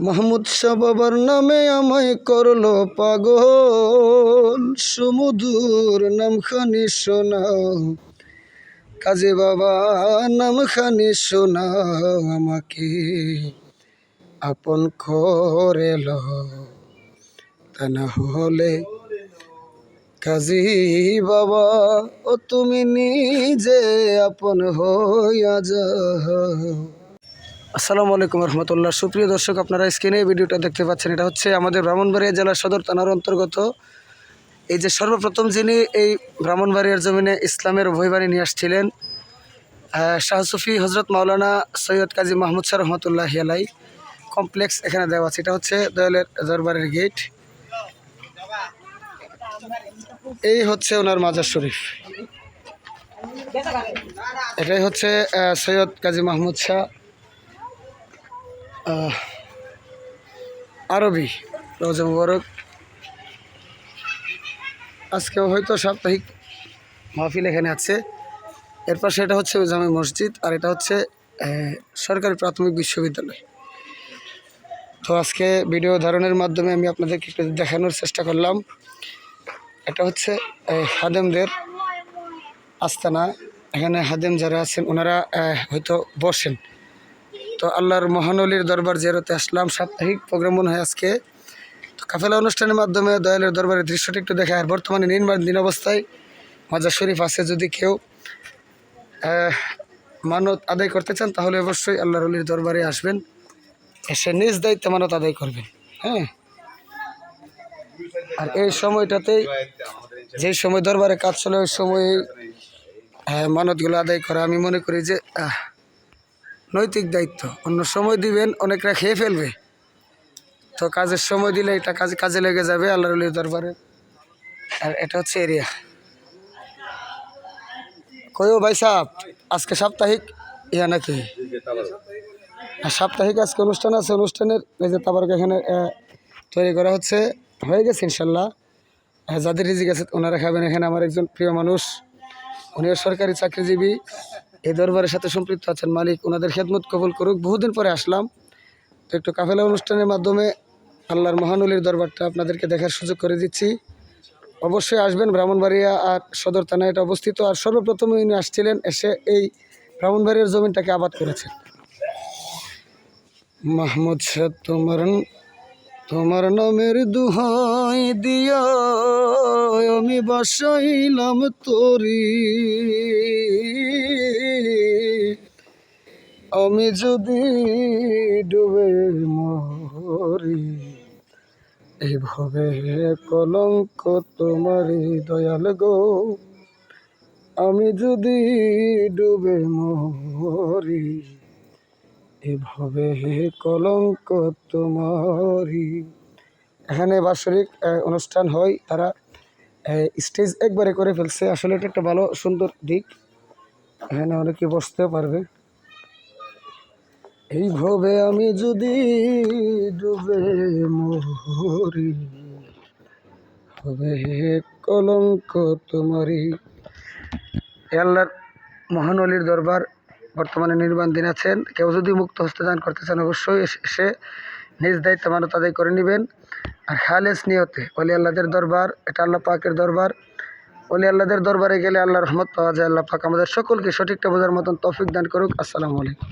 মাহমুদ শাহ বাবার নামে আমায় করলো পাগল, সমুদুর নামখানি শোনাও, কাজী বাবা নামখানি শোনাও, আমাকে আপন করে লও, তা না হলে কাজী বাবা ও তুমি নিজে আপন হইয়া যাও। আসসালামু আলাইকুম রহমতুল্লাহ। সুপ্রিয় দর্শক, আপনারা স্ক্রিনে ভিডিওটা দেখতে পাচ্ছেন, এটা হচ্ছে আমাদের ব্রাহ্মণবাড়িয়া জেলার সদর থানার অন্তর্গত। এই যে সর্বপ্রথম যিনি এই ব্রাহ্মণবাড়িয়ার জমিনে ইসলামের ভয়বাণী নিয়ে আসছিলেন, শাহ সুফি হজরত মাওলানা সৈয়দ কাজী মাহমুদ শাহ রহমতুল্লাহ আলাই কমপ্লেক্স এখানে দেওয়া আছে। এটা হচ্ছে দয়ালের দরবারের গেট। এই হচ্ছে ওনার মাজার শরীফ। এটাই হচ্ছে সৈয়দ কাজী মাহমুদ শাহ আরবি রওজা মুবারক। আজকেও হয়তো সাপ্তাহিক মাহফিল এখানে আছে। এরপর সেটা হচ্ছে জামে মসজিদ, আর এটা হচ্ছে সরকারি প্রাথমিক বিশ্ববিদ্যালয়। তো আজকে ভিডিও ধারণের মাধ্যমে আমি আপনাদেরকে একটু দেখানোর চেষ্টা করলাম। এটা হচ্ছে হাদেমদের আস্তানা। এখানে হাদেম যারা আছেন ওনারা হয়তো বসেন। তো আল্লাহর মহানলির দরবার জিয়ারতে আসলাম, সাপ্তাহিক প্রোগ্রাম মনে হয় আজকে। তো কাফেলা অনুষ্ঠানের মাধ্যমে দয়ালের দরবারের দৃশ্যটি একটু দেখা। আর বর্তমানে নির্মাণাধীন অবস্থায় মাজার শরীফ আছে। যদি কেউ মানত আদায় করতে চান তাহলে অবশ্যই আল্লাহর অলির দরবারে আসবেন, এসে নিজ দায়িত্বে মানত আদায় করবেন। হ্যাঁ, আর এই সময়টাতেই যেই সময় দরবারে কাজ চলে ওই সময় মানতগুলো আদায় করা আমি মনে করি যে নৈতিক দায়িত্ব। অন্য সময় দিবেন অনেকরা খেয়ে ফেলবে, তো কাজের সময় দিলে এটা কাজে লেগে যাবে আল্লাহর অলির দরবারে। আর এটা হচ্ছে এরিয়া। কয়ও ভাই সাহেব, আজকে সাপ্তাহিক ইয়া নাকি সাপ্তাহিক আজকে অনুষ্ঠান আছে। অনুষ্ঠানের এই যে তাবারক এখানে তৈরি করা হচ্ছে, হয়ে গেছে ইনশাল্লাহ। যাদের রিজিক আছে ওনারা খাবেন। এখানে আমার একজন প্রিয় মানুষ, উনিও সরকারি চাকরিজীবী, এই দরবারের সাথে সম্পৃক্ত আছেন। মালিক ওনাদের খেদমত কবুল করুক। বহুদিন পরে আসলাম, তো একটু কাফেলা অনুষ্ঠানের মাধ্যমে আল্লাহর মহানলির দরবারটা আপনাদেরকে দেখার সুযোগ করে দিচ্ছি। অবশ্যই আসবেন। ব্রাহ্মণবাড়িয়া আর সদর থানায় এটা অবস্থিত। আর সর্বপ্রথম উনি আসছিলেন, এসে এই ব্রাহ্মণবাড়িয়ার জমিনটাকে আবাদ করেছেন। মাহমুদ শাহ তোমার নামের দুহাই দিয়া আমি বাসাইলাম তোরি, আমি যদি ডুবে মরি, এইভাবে কলঙ্ক তোমারই দয়াল গো, আমি যদি ডুবে মরি, এভাবে কলঙ্ক তোমারই। এখানে বাৎসরিক অনুষ্ঠান হয়, তারা স্টেজ একবারে করে ফেলছে। আসলে এটা একটা ভালো সুন্দর দিক, এখানে অনেকে বসতেও পারবে। এইভাবে আমি যদি ডুবে মরি, হবে কলঙ্ক তোমারই। আল্লাহর মহানলির দরবার বর্তমানে নির্মাণাধীন আছেন। কেউ যদি মুক্ত হস্তে দান করতে চান অবশ্যই এসে নিজ দায়িত্ব মানত আদায় করে নেবেন। আর খালেস নিয়তে ওলি আল্লাহদের দরবার, এটা আল্লাহ পাকের দরবার। ওলি আল্লাহদের দরবারে গেলে আল্লাহর রহমত পাওয়া যায়। আল্লাহ পাক আমাদের সকলকে সঠিকটা বোঝার মতন তৌফিক দান করুক। আসসালামু আলাইকুম।